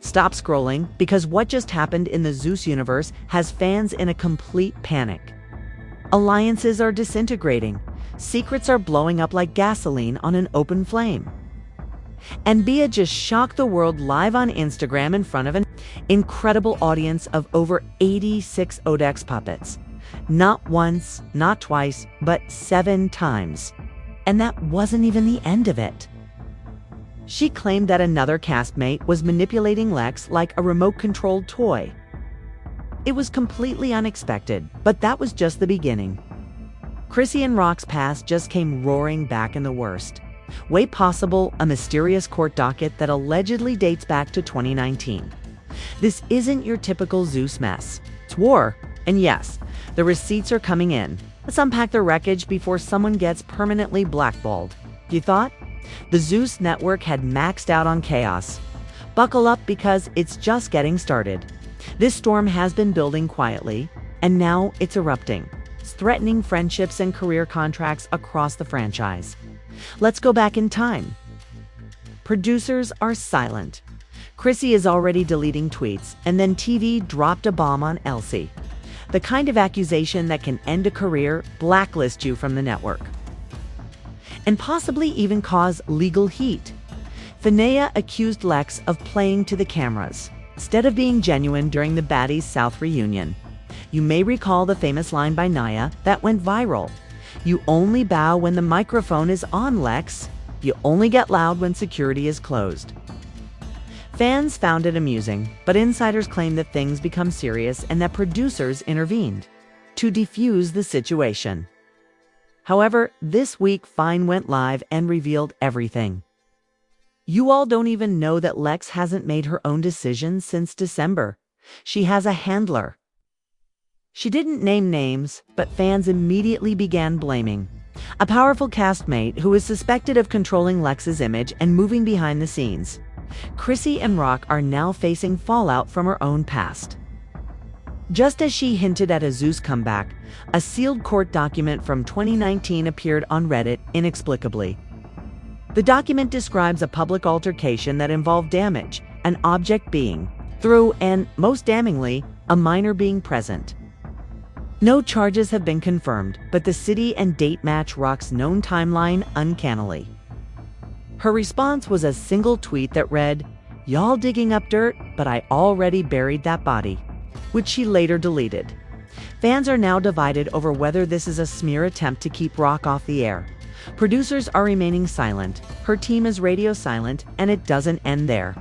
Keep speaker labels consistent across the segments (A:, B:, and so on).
A: Stop scrolling, because what just happened in the Zeus universe has fans in a complete panic. Alliances are disintegrating. Secrets are blowing up like gasoline on an open flame. And Bia just shocked the world live on Instagram in front of an incredible audience of over 86 Odex puppets. Not once, not twice, but 7 times. And that wasn't even the end of it. She claimed that another castmate was manipulating Lex like a remote-controlled toy. It was completely unexpected, but that was just the beginning. Chrisean Rock's past just came roaring back in the worst. Way possible, a mysterious court docket that allegedly dates back to 2019. This isn't your typical Zeus mess. It's war. And yes, the receipts are coming in. Let's unpack the wreckage before someone gets permanently blackballed. You thought? The Zeus network had maxed out on chaos. Buckle up, because it's just getting started. This storm has been building quietly, and now it's erupting. It's threatening friendships and career contracts across the franchise. Let's go back in time. Producers are silent. Chrissy is already deleting tweets, and then Tavii dropped a bomb on Elsie. The kind of accusation that can end a career, blacklist you from the network, and possibly even cause legal heat. Fania accused Lex of playing to the cameras, instead of being genuine during the Baddies South reunion. You may recall the famous line by Naya that went viral. "You only bow when the microphone is on, Lex. You only get loud when security is closed." Fans found it amusing, but insiders claim that things become serious and that producers intervened to defuse the situation. However, this week Fine went live and revealed everything. You all don't even know that Lex hasn't made her own decisions since December. She has a handler. She didn't name names, but fans immediately began blaming. A powerful castmate who is suspected of controlling Lex's image and moving behind the scenes. Chrisean Rock are now facing fallout from her own past. Just as she hinted at a Zeus comeback, a sealed court document from 2019 appeared on Reddit inexplicably. The document describes a public altercation that involved damage, an object being through, and, most damningly, a minor being present. No charges have been confirmed, but the city and date match Rock's known timeline uncannily. Her response was a single tweet that read, "Y'all digging up dirt, but I already buried that body," which she later deleted. Fans are now divided over whether this is a smear attempt to keep Rock off the air. Producers are remaining silent, her team is radio silent, and it doesn't end there.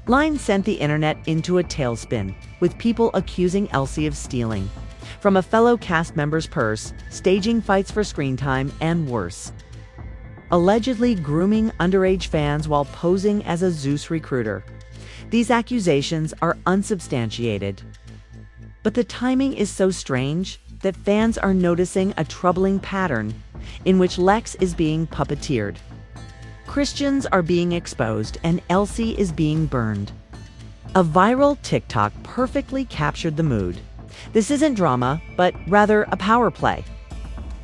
A: Lines sent the internet into a tailspin, with people accusing Elsie of stealing from a fellow cast member's purse, staging fights for screen time, and worse, allegedly grooming underage fans while posing as a Zeus recruiter. These accusations are unsubstantiated. But the timing is so strange that fans are noticing a troubling pattern in which Lex is being puppeteered. Christians are being exposed and Elsie is being burned. A viral TikTok perfectly captured the mood. This isn't drama, but rather a power play,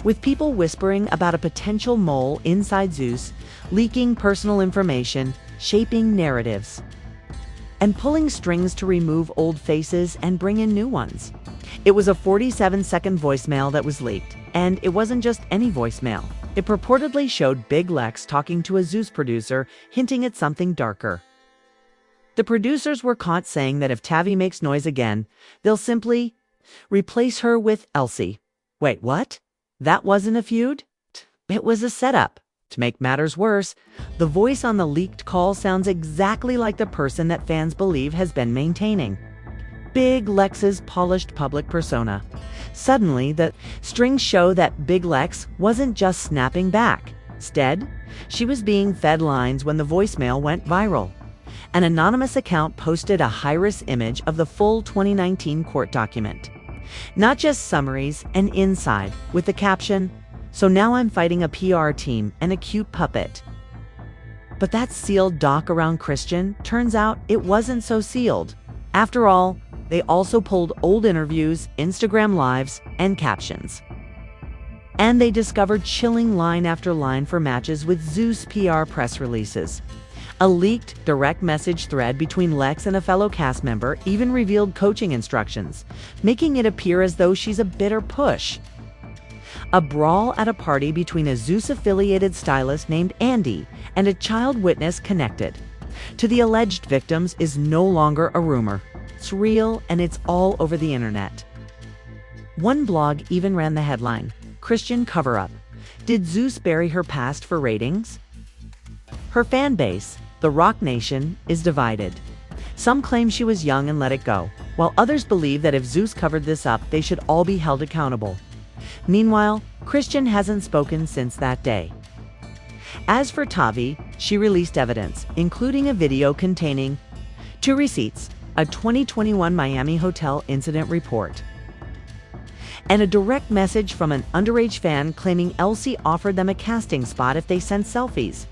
A: with people whispering about a potential mole inside Zeus, leaking personal information, shaping narratives, and pulling strings to remove old faces and bring in new ones. It was a 47-second voicemail that was leaked, and it wasn't just any voicemail. It purportedly showed Big Lex talking to a Zeus producer, hinting at something darker. The producers were caught saying that if Tavii makes noise again, they'll simply replace her with Elsie. Wait, what? That wasn't a feud? It was a setup. To make matters worse, the voice on the leaked call sounds exactly like the person that fans believe has been maintaining Big Lex's polished public persona. Suddenly, the strings show that Big Lex wasn't just snapping back. Instead, she was being fed lines when the voicemail went viral. An anonymous account posted a high-res image of the full 2019 court document. Not just summaries, and inside, with the caption, "So now I'm fighting a PR team and a cute puppet." But that sealed doc around Christian, turns out it wasn't so sealed. After all, they also pulled old interviews, Instagram lives, and captions. And they discovered chilling line after line for matches with Zeus PR press releases. A leaked direct message thread between Lex and a fellow cast member even revealed coaching instructions, making it appear as though she's a bitter push. A brawl at a party between a Zeus-affiliated stylist named Andy and a child witness connected to the alleged victims is no longer a rumor. It's real, and it's all over the internet. One blog even ran the headline, "Chrisean Cover-Up. Did Zeus bury her past for ratings?" Her fan base, the Rock Nation, is divided. Some claim she was young and let it go, while others believe that if Zeus covered this up, they should all be held accountable. Meanwhile, Chrisean hasn't spoken since that day. As for Tavii, she released evidence, including a video containing 2 receipts, a 2021 Miami hotel incident report, and a direct message from an underage fan claiming Elsie offered them a casting spot if they sent selfies.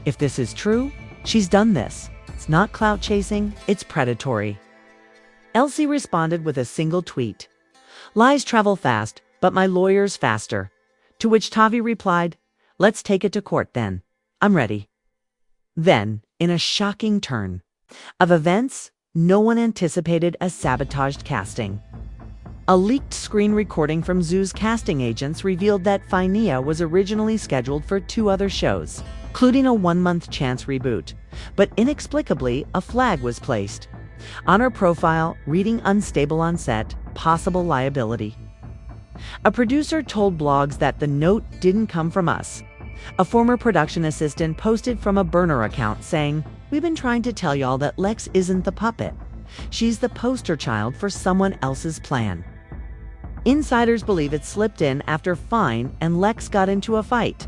A: If this is true, she's done this. It's not clout chasing, it's predatory. Elsie responded with a single tweet, "Lies travel fast, but my lawyer's faster." To which Tavii replied, "Let's take it to court then. I'm ready." Then, in a shocking turn of events, no one anticipated a sabotaged casting. A leaked screen recording from Zeus casting agents revealed that Fania was originally scheduled for 2 other shows, including a 1-month chance reboot, but inexplicably a flag was placed on her profile reading "unstable on set, possible liability." A producer told blogs that the note didn't come from us. A former production assistant posted from a burner account saying, "We've been trying to tell y'all that Lex isn't the puppet. She's the poster child for someone else's plan." Insiders believe it slipped in after Fine and Lex got into a fight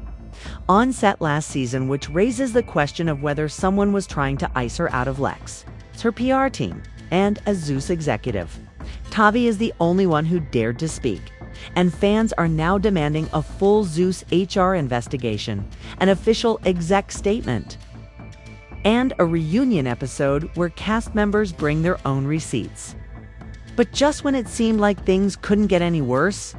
A: on set last season, which raises the question of whether someone was trying to ice her out of Lex, her PR team, and a Zeus executive. Tavii is the only one who dared to speak, and fans are now demanding a full Zeus HR investigation, an official exec statement, and a reunion episode where cast members bring their own receipts. But just when it seemed like things couldn't get any worse,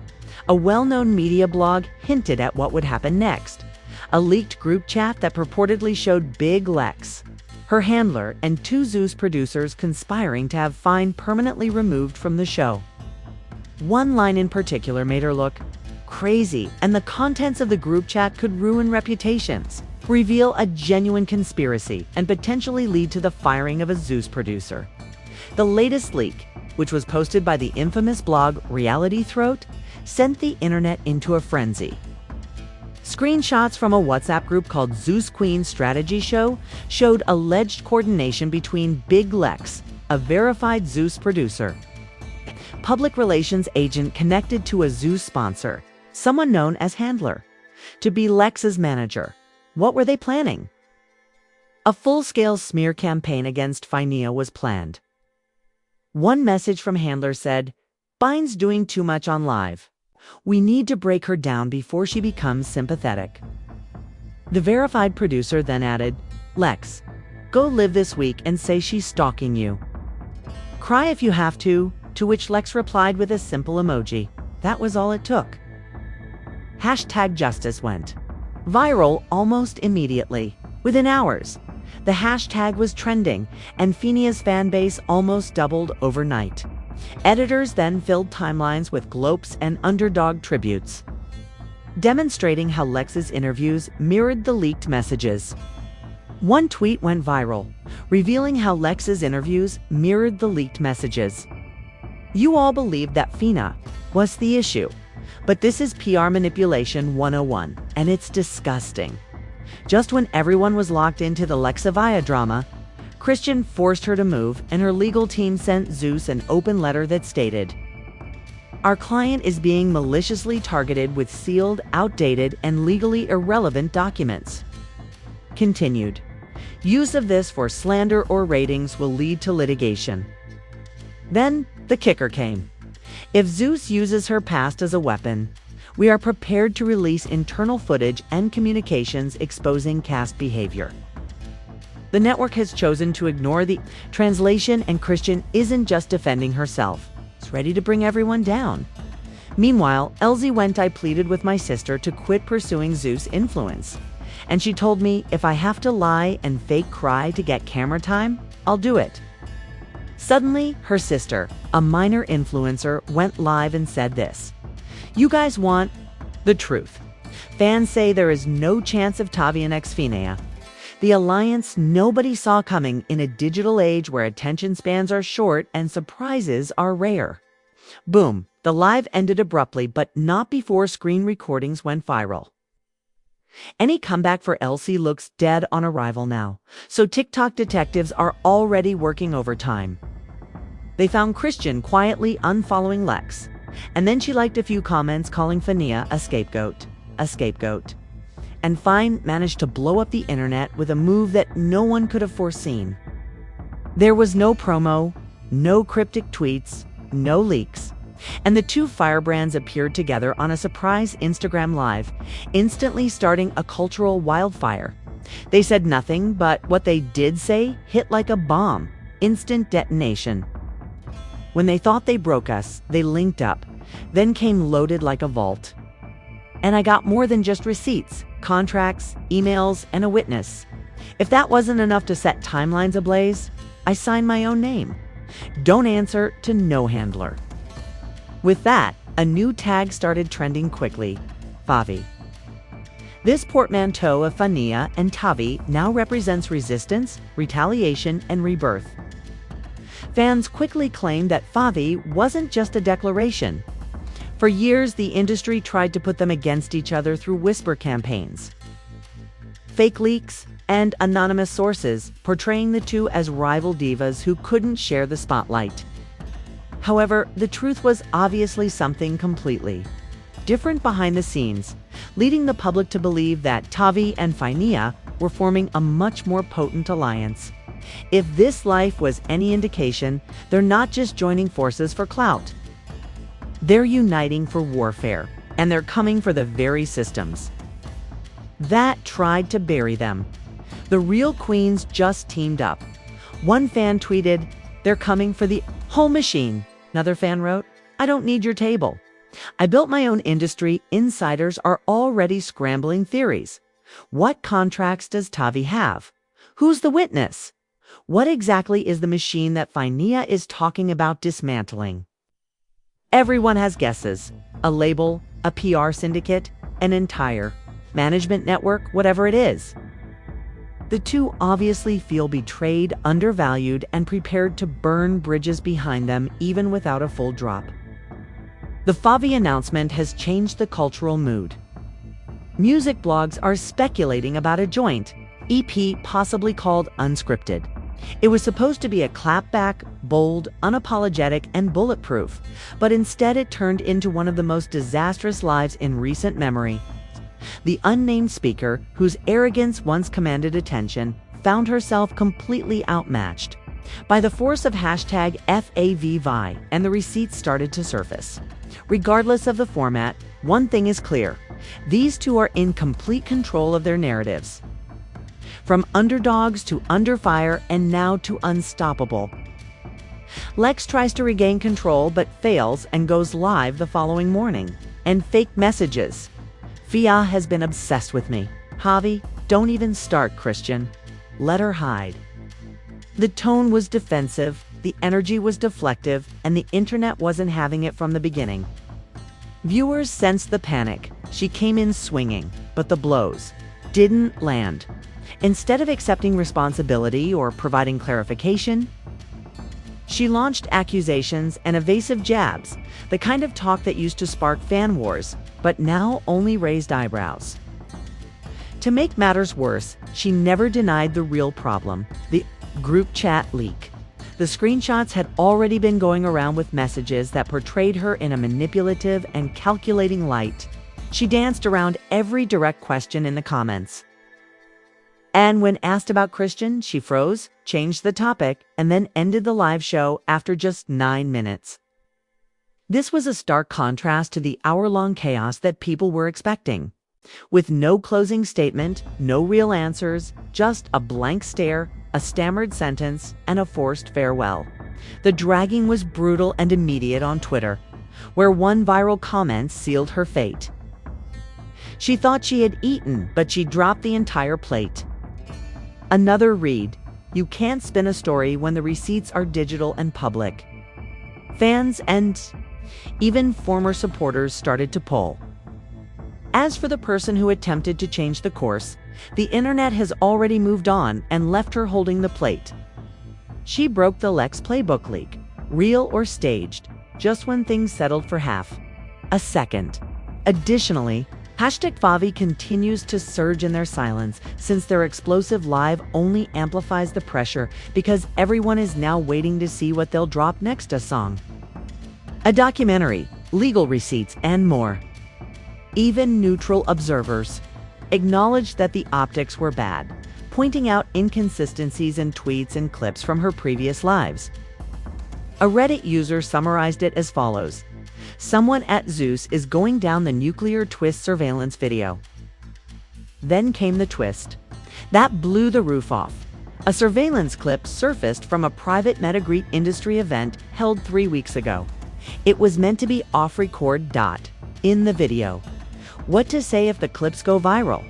A: a well-known media blog hinted at what would happen next. A leaked group chat that purportedly showed Big Lex, her handler, and 2 Zeus producers conspiring to have Fine permanently removed from the show. One line in particular made her look crazy, and the contents of the group chat could ruin reputations, reveal a genuine conspiracy, and potentially lead to the firing of a Zeus producer. The latest leak, which was posted by the infamous blog Reality Throat, sent the internet into a frenzy. Screenshots from a WhatsApp group called Zeus Queen Strategy Show showed alleged coordination between Big Lex, a verified Zeus producer, public relations agent connected to a Zeus sponsor, someone known as Handler, to be Lex's manager. What were they planning? A full-scale smear campaign against Fania was planned. One message from Handler said, "Fine's doing too much on live. We need to break her down before she becomes sympathetic." The verified producer then added, "Lex, go live this week and say she's stalking you. Cry if you have to which Lex replied with a simple emoji. That was all it took. #Justice went viral almost immediately. Within hours, the hashtag was trending, and Fania's fan base almost doubled overnight. Editors then filled timelines with glopes and underdog tributes, demonstrating how Lex's interviews mirrored the leaked messages. One tweet went viral, revealing how Lex's interviews mirrored the leaked messages. "You all believed that Fina was the issue, but this is PR manipulation 101, and it's disgusting." Just when everyone was locked into the Lexavia drama, Chrisean forced her to move, and her legal team sent Zeus an open letter that stated, "Our client is being maliciously targeted with sealed, outdated, and legally irrelevant documents." Continued, "Use of this for slander or ratings will lead to litigation." Then the kicker came. If Zeus uses her past as a weapon, we are prepared to release internal footage and communications exposing cast behavior. The network has chosen to ignore the translation, and Chrisean isn't just defending herself. It's ready to bring everyone down. Meanwhile, Elsie went, "I pleaded with my sister to quit pursuing Zeus influence, And she told me if I have to lie and fake cry to get camera time, I'll do it. Suddenly, her sister, a minor influencer, went live and said this: "You guys want the truth. Fans say there is no chance of Tavii and Fania. The alliance nobody saw coming in a digital age where attention spans are short and surprises are rare." Boom, the live ended abruptly, but not before screen recordings went viral. Any comeback for Elsie looks dead on arrival now, so TikTok detectives are already working overtime. They found Chrisean quietly unfollowing Lex, and then she liked a few comments calling Fania a scapegoat. And Fine managed to blow up the internet with a move that no one could have foreseen. There was no promo, no cryptic tweets, no leaks, and the two firebrands appeared together on a surprise Instagram Live, instantly starting a cultural wildfire. They said nothing, but what they did say hit like a bomb. Instant detonation. When they thought they broke us, they linked up, then came loaded like a vault. And I got more than just receipts, contracts, emails, and a witness. If that wasn't enough to set timelines ablaze, I signed my own name. Don't answer to no handler. With that, a new tag started trending quickly: Tavii. This portmanteau of Fania and Tavii now represents resistance, retaliation, and rebirth. Fans quickly claimed that Tavii wasn't just a declaration. For years, the industry tried to put them against each other through whisper campaigns, fake leaks, and anonymous sources, portraying the two as rival divas who couldn't share the spotlight. However, the truth was obviously something completely different behind the scenes, leading the public to believe that Tavii and Fania were forming a much more potent alliance. If this life was any indication, they're not just joining forces for clout. They're uniting for warfare, and they're coming for the very systems that tried to bury them. The real queens just teamed up. One fan tweeted, "They're coming for the whole machine." Another fan wrote, "I don't need your table. I built my own industry. Insiders are already scrambling theories. What contracts does Tavii have? Who's the witness? What exactly is the machine that Fania is talking about dismantling?" Everyone has guesses. A label, a PR syndicate, an entire management network, whatever it is. The two obviously feel betrayed, undervalued, and prepared to burn bridges behind them even without a full drop. The Tavii announcement has changed the cultural mood. Music blogs are speculating about a joint EP possibly called Unscripted. It was supposed to be a clapback, bold, unapologetic, and bulletproof, but instead it turned into one of the most disastrous lives in recent memory. The unnamed speaker, whose arrogance once commanded attention, found herself completely outmatched by the force of hashtag #FAVVI, and the receipts started to surface. Regardless of the format, one thing is clear: these two are in complete control of their narratives. From underdogs to under fire and now to unstoppable. Lex tries to regain control but fails and goes live the following morning. And fake messages. "Fia has been obsessed with me. Tavii, don't even start, Chrisean. Let her hide." The tone was defensive, the energy was deflective, and the internet wasn't having it from the beginning. Viewers sensed the panic. She came in swinging, but the blows didn't land. Instead of accepting responsibility or providing clarification, she launched accusations and evasive jabs, the kind of talk that used to spark fan wars, but now only raised eyebrows. To make matters worse, she never denied the real problem: the group chat leak. The screenshots had already been going around with messages that portrayed her in a manipulative and calculating light. She danced around every direct question in the comments. And when asked about Chrisean, she froze, changed the topic, and then ended the live show after just 9 minutes. This was a stark contrast to the hour-long chaos that people were expecting. With no closing statement, no real answers, just a blank stare, a stammered sentence, and a forced farewell. The dragging was brutal and immediate on Twitter, where one viral comment sealed her fate. She thought she had eaten, but she dropped the entire plate. Another read. You can't spin a story when the receipts are digital and public. Fans and even former supporters started to poll. As for the person who attempted to change the course, the internet has already moved on and left her holding the plate. She broke the Lex playbook leak, real or staged, just when things settled for half a second. Additionally, #Tavii continues to surge in their silence since their explosive live only amplifies the pressure because everyone is now waiting to see what they'll drop next. A song, a documentary, legal receipts, and more. Even neutral observers acknowledged that the optics were bad, pointing out inconsistencies in tweets and clips from her previous lives. A Reddit user summarized it as follows: "Someone at Zeus is going down the nuclear twist surveillance video." Then came the twist. That blew the roof off. A surveillance clip surfaced from a private Metagreet industry event held 3 weeks ago. It was meant to be off-record. In the video. What to say if the clips go viral?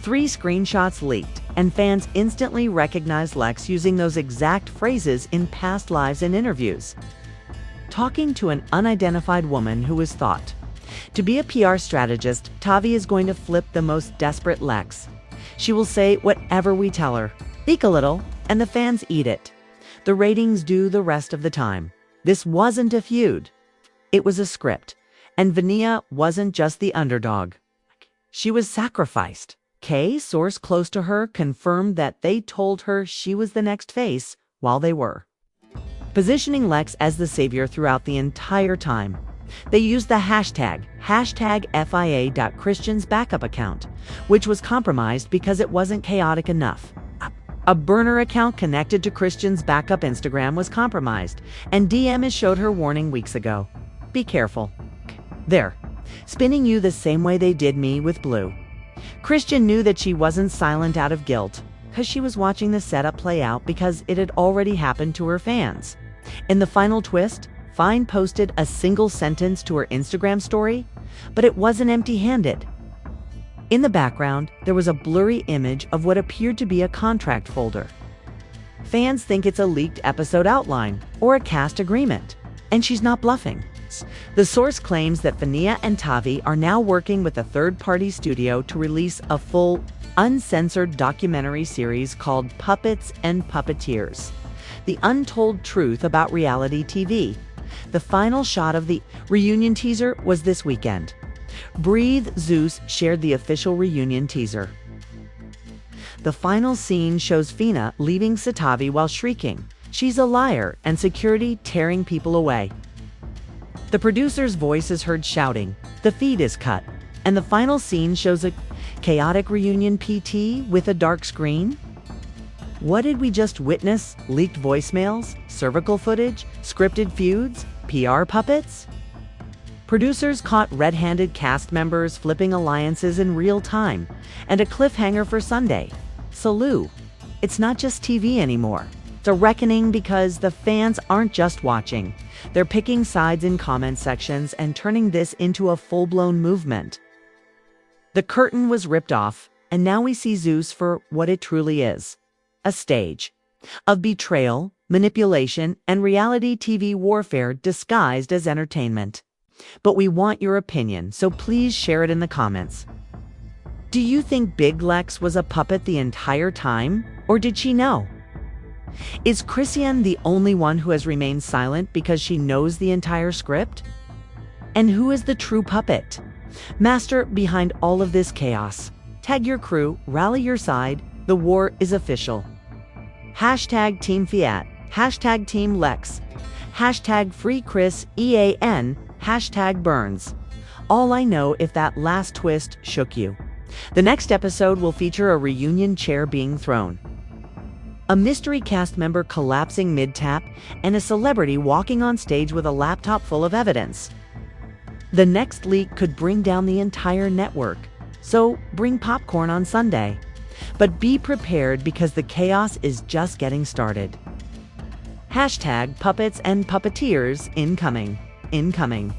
A: 3 screenshots leaked, and fans instantly recognized Lex using those exact phrases in past lives and interviews. Talking to an unidentified woman who was thought to be a PR strategist, Tavii is going to flip the most desperate Lex. She will say whatever we tell her, speak a little, and the fans eat it. The ratings do the rest of the time. This wasn't a feud. It was a script, and Fania wasn't just the underdog. She was sacrificed. Source close to her confirmed that they told her she was the next face while they were positioning Lex as the savior throughout the entire time. They used the hashtag #FIA.Chrisean's backup account, which was compromised because it wasn't chaotic enough. A burner account connected to Chrisean's backup Instagram was compromised, and DM showed her warning weeks ago. Be careful. They're spinning you the same way they did me with Blue. Chrisean knew that she wasn't silent out of guilt, because she was watching the setup play out because it had already happened to her fans. In the final twist, Fine posted a single sentence to her Instagram story, but it wasn't empty-handed. In the background, there was a blurry image of what appeared to be a contract folder. Fans think it's a leaked episode outline or a cast agreement, and she's not bluffing. The source claims that Fania and Tavii are now working with a third-party studio to release a full, uncensored documentary series called Puppets and Puppeteers: The Untold Truth About Reality TV. The final shot of the reunion teaser was this weekend. Breathe Zeus shared the official reunion teaser. The final scene shows Fania leaving Tavii while shrieking, "She's a liar," and security tearing people away. The producer's voice is heard shouting, the feed is cut, and the final scene shows a chaotic reunion PT with a dark screen. What did we just witness? Leaked voicemails, cervical footage, scripted feuds, PR puppets? Producers caught red-handed cast members flipping alliances in real time, and a cliffhanger for Sunday. Salute. It's not just TV anymore. It's a reckoning because the fans aren't just watching. They're picking sides in comment sections and turning this into a full-blown movement. The curtain was ripped off, and now we see Zeus for what it truly is: a stage of betrayal, manipulation, and reality TV warfare disguised as entertainment. But we want your opinion, so please share it in the comments. Do you think Big Lex was a puppet the entire time, or did she know? Is Chrisean the only one who has remained silent because she knows the entire script? And who is the true puppet master behind all of this chaos? Tag your crew, rally your side, the war is official. #Team Fiat, #Team Lex, #Free Chris EAN, #Burns. All I know if that last twist shook you. The next episode will feature a reunion chair being thrown, a mystery cast member collapsing mid-tap, and a celebrity walking on stage with a laptop full of evidence. The next leak could bring down the entire network, so bring popcorn on Sunday. But be prepared because the chaos is just getting started. #Puppets and Puppeteers incoming.